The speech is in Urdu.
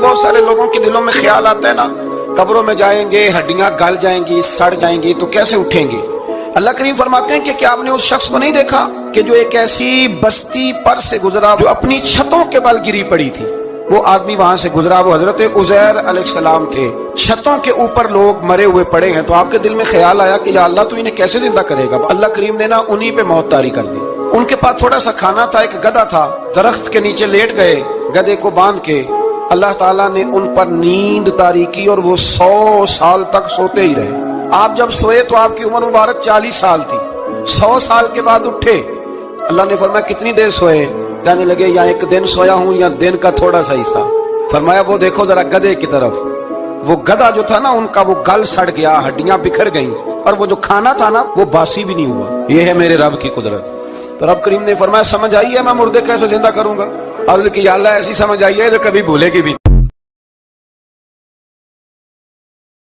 بہت سارے لوگوں کے دلوں میں خیال آتا ہے نا، قبروں میں جائیں گے، ہڈیاں گل جائیں گی، سڑ جائیں گی تو کیسے اٹھیں گے؟ اللہ کریم فرماتے ہیں کہ کیا آپ نے اس شخص کو نہیں دیکھا کہ جو ایک ایسی بستی پر سے گزرا جو اپنی چھتوں کے بل گری پڑی تھی؟ وہ آدمی وہاں سے گزرا، وہ حضرت عزیر علیہ السلام تھے، چھتوں کے اوپر لوگ مرے ہوئے پڑے ہیں، تو آپ کے دل میں خیال آیا کہ یا اللہ تو انہیں کیسے زندہ کرے گا؟ اللہ کریم نے نا انہی پہ موت طاری کر دی۔ ان کے پاس تھوڑا سا کھانا تھا، ایک گدھا تھا، درخت کے نیچے لیٹ گئے، گدھے کو باندھ کے اللہ تعالیٰ نے ان پر نیند طاری کی اور وہ 100 سال تک سوتے ہی رہے۔ آپ جب سوئے تو آپ کی عمر مبارک 40 سال تھی، 100 سال کے بعد اٹھے، اللہ نے فرمایا کتنی دیر سوئے؟ کہنے لگے یا ایک دن سویا ہوں یا دن کا تھوڑا سا حصہ۔ فرمایا وہ دیکھو ذرا گدھے کی طرف، وہ گدھا جو تھا نا ان کا وہ گل سڑ گیا، ہڈیاں بکھر گئیں، اور وہ جو کھانا تھا نا وہ باسی بھی نہیں ہوا۔ یہ ہے میرے رب کی قدرت۔ تو رب کریم نے فرمایا سمجھ آئی ہے میں مردے کیسے زندہ کروں گا؟ عرض کی یا اللہ ایسی سمجھ آئی ہے جو کبھی بھولے گی بھی